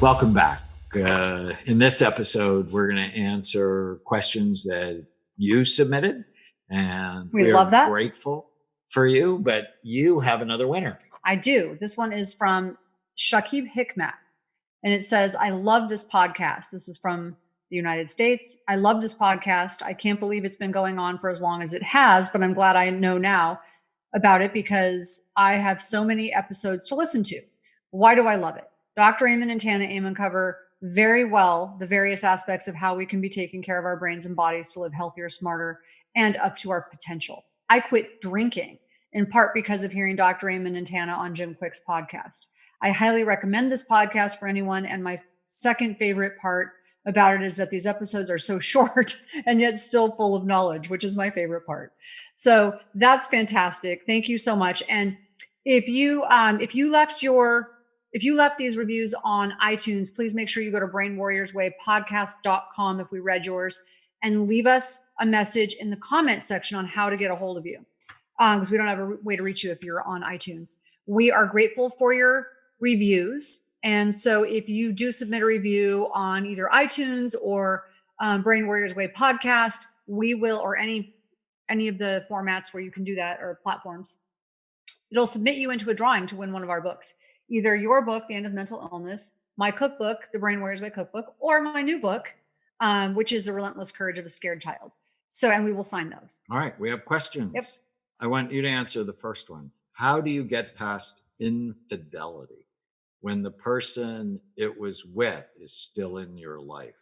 Welcome back. In this episode, we're going to answer questions that you submitted, and we love that. Grateful for you, but you have another winner. I do. This one is from Shakib Hikmat, and it says, I love this podcast. This is from the United States. I love this podcast. I can't believe it's been going on for as long as it has, but I'm glad I know now about it because I have so many episodes to listen to. Why do I love it? Dr. Amen and Tana Amen cover very well the various aspects of how we can be taking care of our brains and bodies to live healthier, smarter, and up to our potential. I quit drinking in part because of hearing Dr. Amen and Tana on Jim Quick's podcast. I highly recommend this podcast for anyone. And my second favorite part about it is that these episodes are so short and yet still full of knowledge, which is my favorite part. So that's fantastic. Thank you so much. And if you left these reviews on iTunes, please make sure you go to brainwarriorswaypodcast.com if we read yours and leave us a message in the comment section on how to get a hold of you. Because we don't have a way to reach you if you're on iTunes. We are grateful for your reviews. And so if you do submit a review on either iTunes or Brain Warriors Way podcast, we will, or any of the formats where you can do that or platforms, it'll submit you into a drawing to win one of our books. Either your book, The End of Mental Illness, my cookbook, The Brain Warriors Way Cookbook, or my new book, which is The Relentless Courage of a Scared Child. So, and we will sign those. All right, we have questions. Yep. I want you to answer the first one. How do you get past infidelity when the person it was with is still in your life?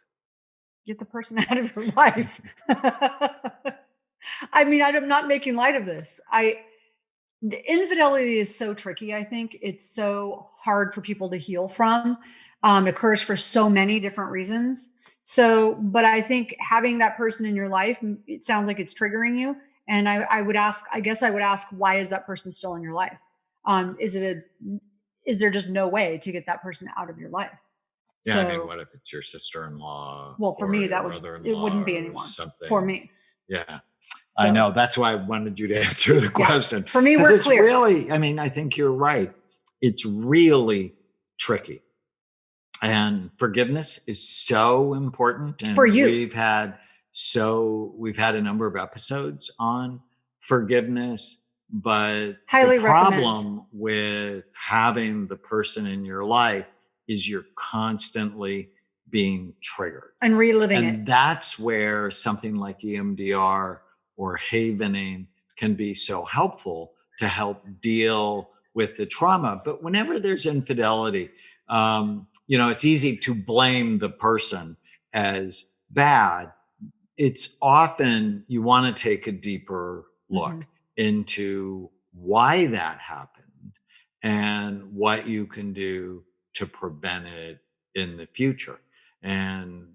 Get the person out of your life. I mean, I'm not making light of this. The infidelity is so tricky. I think it's so hard for people to heal from. It occurs for so many different reasons. So, but I think having that person in your life, it sounds like it's triggering you. And I would ask, why is that person still in your life? Is there just no way to get that person out of your life? Yeah, so, I mean, what if it's your sister-in-law? Well, for me, it wouldn't be anyone. Something. For me. Yeah. So, I know. That's why I wanted you to answer the question. For me, we're clear. Really, I mean, I think you're right. It's really tricky. And forgiveness is so important. And for you. We've had a number of episodes on forgiveness, but highly the problem with having the person in your life is you're constantly being triggered. And reliving it. And that's where something like EMDR or havening can be so helpful to help deal with the trauma. But whenever there's infidelity, it's easy to blame the person as bad. It's often you want to take a deeper look into why that happened and what you can do to prevent it in the future. And,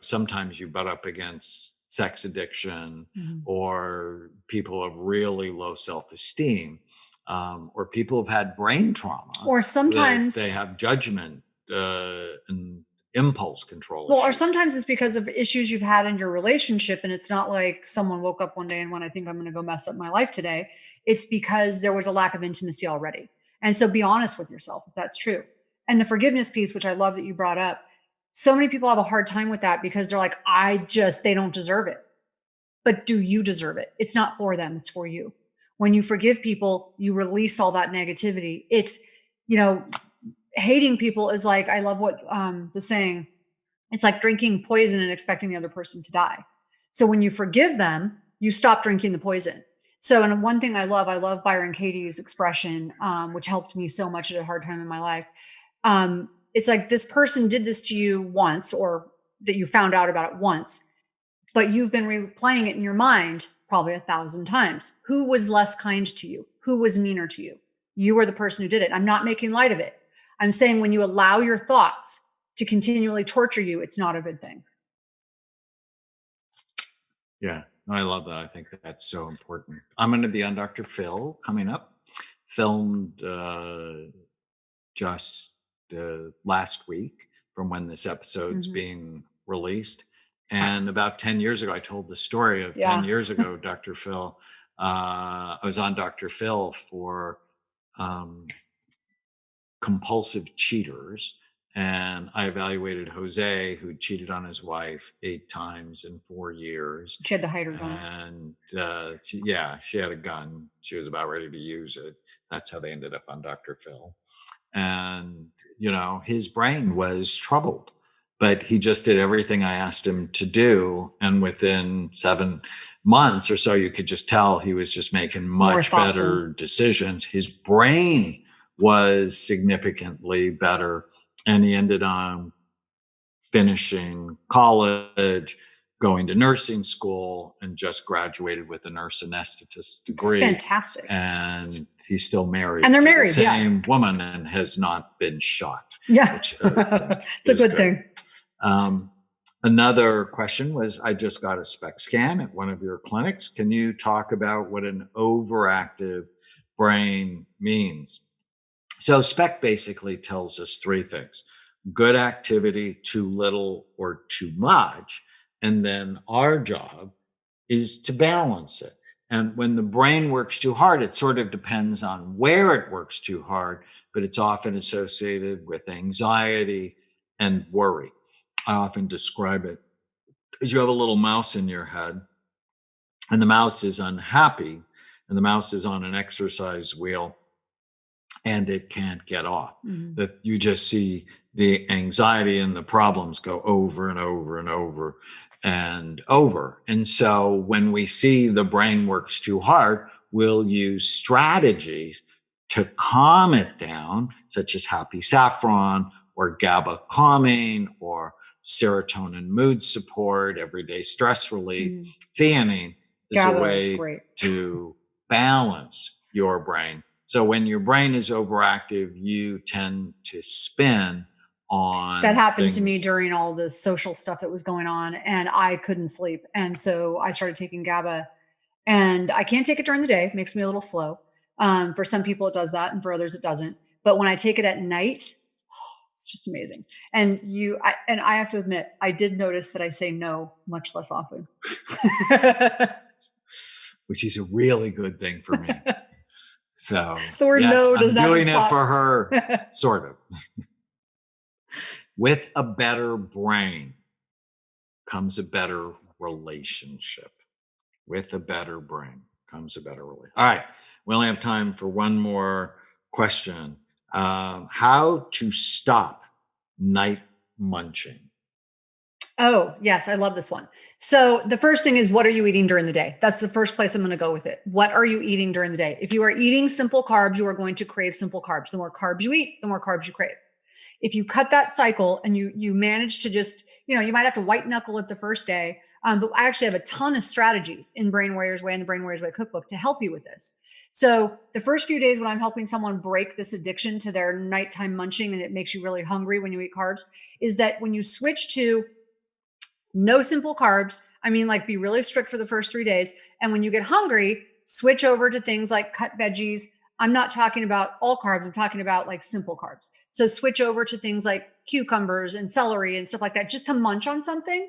sometimes you butt up against sex addiction or people of really low self-esteem, or people have had brain trauma, or sometimes they have judgment and impulse control issues. Or sometimes it's because of issues you've had in your relationship, and it's not like someone woke up one day and went, I think I'm going to go mess up my life today. It's because there was a lack of intimacy already. And so be honest with yourself if that's true. And the forgiveness piece, which I love that you brought up, so many people have a hard time with that because they're like, they don't deserve it. But do you deserve it? It's not for them, it's for you. When you forgive people, you release all that negativity. It's, hating people is like, I love what the saying, it's like drinking poison and expecting the other person to die. So when you forgive them, you stop drinking the poison. So, and one thing I love Byron Katie's expression, which helped me so much at a hard time in my life. It's like this person did this to you once, or that you found out about it once, but you've been replaying it in your mind probably 1,000 times. Who was less kind to you? Who was meaner to you? You were the person who did it. I'm not making light of it. I'm saying when you allow your thoughts to continually torture you, it's not a good thing. Yeah, I love that. I think that's so important. I'm going to be on Dr. Phil coming up, filmed just last week from when this episode's being released. And about 10 years ago, I told the story of 10 years ago, Dr. Phil. I was on Dr. Phil for compulsive cheaters. And I evaluated Jose, who cheated on his wife 8 times in 4 years. She had to hide her gun. And she had a gun. She was about ready to use it. That's how they ended up on Dr. Phil. And, his brain was troubled, but he just did everything I asked him to do. And within 7 months or so, you could just tell he was just making More much thoughtful. better decisions. His brain was significantly better. And he ended on finishing college, going to nursing school, and just graduated with a nurse anesthetist It's degree. fantastic. And he's still married. And they're to married, the same woman, and has not been shot. Yeah. Which, it's a is good thing. Another question was, I just got a SPECT scan at one of your clinics. Can you talk about what an overactive brain means? So SPECT basically tells us three things: good activity, too little, or too much. And then our job is to balance it. And when the brain works too hard, it sort of depends on where it works too hard, but it's often associated with anxiety and worry. I often describe it as you have a little mouse in your head, and the mouse is unhappy, and the mouse is on an exercise wheel, and it can't get off. That you just see the anxiety and the problems go over and over and over and over. And so when we see the brain works too hard, we'll use strategies to calm it down, such as happy saffron or GABA calming or serotonin mood support, everyday stress relief. Theanine is GABA a way is great. to balance your brain. So when your brain is overactive, you tend to spin on that happened to me things. during all the social stuff that was going on, and I couldn't sleep. And so I started taking GABA, and I can't take it during the day. It makes me a little slow. For some people it does that, and for others it doesn't. But when I take it at night, it's just amazing. And I have to admit, I did notice that I say no much less often. Which is a really good thing for me. So the word yes, no does I'm not doing just it pop. for her, sort of. With a better brain comes a better relationship. With a better brain comes a better relationship. All right, we only have time for one more question. How to stop night munching? Oh, yes, I love this one. So the first thing is, what are you eating during the day? That's the first place I'm going to go with it. What are you eating during the day? If you are eating simple carbs, you are going to crave simple carbs. The more carbs you eat, the more carbs you crave. If you cut that cycle and you manage to just, you might have to white knuckle it the first day. But I actually have a ton of strategies in Brain Warriors Way and the Brain Warriors Way cookbook to help you with this. So the first few days when I'm helping someone break this addiction to their nighttime munching, and it makes you really hungry when you eat carbs, is that when you switch to no simple carbs, I mean, like, be really strict for the first 3 days. And when you get hungry, switch over to things like cut veggies. I'm not talking about all carbs. I'm talking about like simple carbs. So switch over to things like cucumbers and celery and stuff like that, just to munch on something.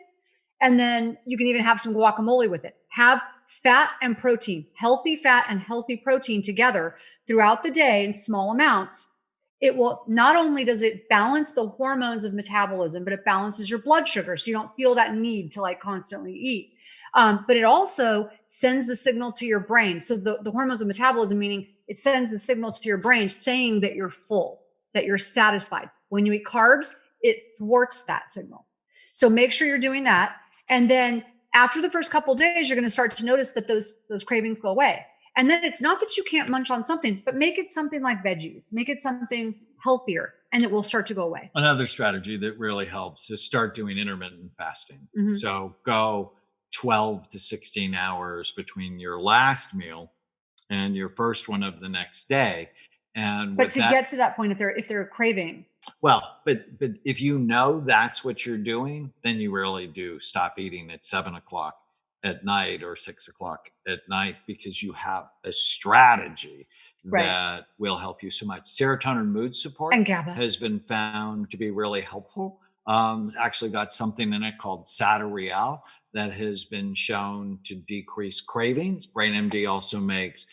And then you can even have some guacamole with it. Have fat and protein, healthy fat and healthy protein together throughout the day in small amounts. It will, not only does it balance the hormones of metabolism, but it balances your blood sugar. So you don't feel that need to like constantly eat. But it also sends the signal to your brain. So the hormones of metabolism, meaning it sends the signal to your brain saying that you're full, that you're satisfied. When you eat carbs, it thwarts that signal. So make sure you're doing that. And then after the first couple of days, you're going to start to notice that those cravings go away. And then it's not that you can't munch on something, but make it something like veggies, make it something healthier, and it will start to go away. Another strategy that really helps is start doing intermittent fasting. So go 12 to 16 hours between your last meal and your first one of the next day. But to get to that point, if they're craving. Well, but if you know that's what you're doing, then you really do stop eating at 7 o'clock at night or 6 o'clock at night, because you have a strategy that will help you so much. Serotonin mood support and GABA has been found to be really helpful. It's actually got something in it called Satirial that has been shown to decrease cravings. BrainMD also makes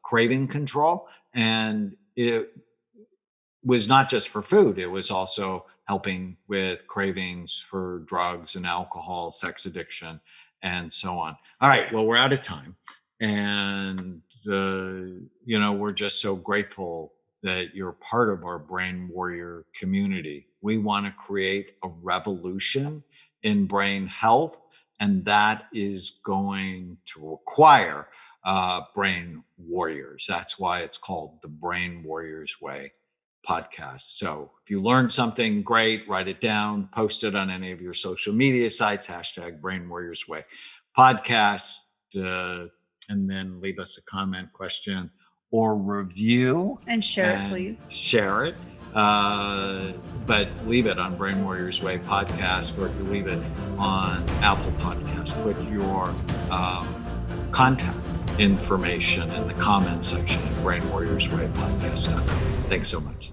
craving control, and was not just for food, it was also helping with cravings for drugs and alcohol, sex addiction, and so on. All right, well, we're out of time. And, we're just so grateful that you're part of our Brain Warrior community. We want to create a revolution in brain health, and that is going to require brain warriors. That's why it's called the Brain Warriors Way podcast. So if you learned something great, write it down, post it on any of your social media sites, hashtag Brain Warriors Way podcast, and then leave us a comment, question, or review. And share it, please. Share it. But leave it on Brain Warriors Way podcast, or if you leave it on Apple Podcast, put your contact information in the comment section of Brain Warriors Way podcast. Thanks so much.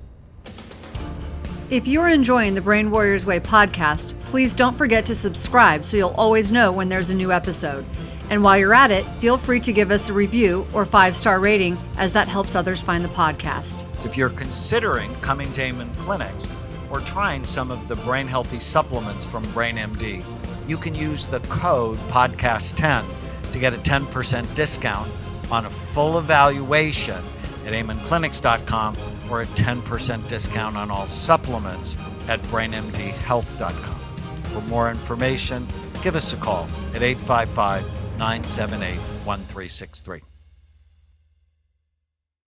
If you're enjoying the Brain Warriors Way podcast, please don't forget to subscribe so you'll always know when there's a new episode. And while you're at it, feel free to give us a review or 5-star rating, as that helps others find the podcast. If you're considering coming to Amen Clinics or trying some of the brain healthy supplements from BrainMD, you can use the code PODCAST10 to get a 10% discount on a full evaluation at amenclinics.com, or a 10% discount on all supplements at brainmdhealth.com. For more information, give us a call at 855-978-1363.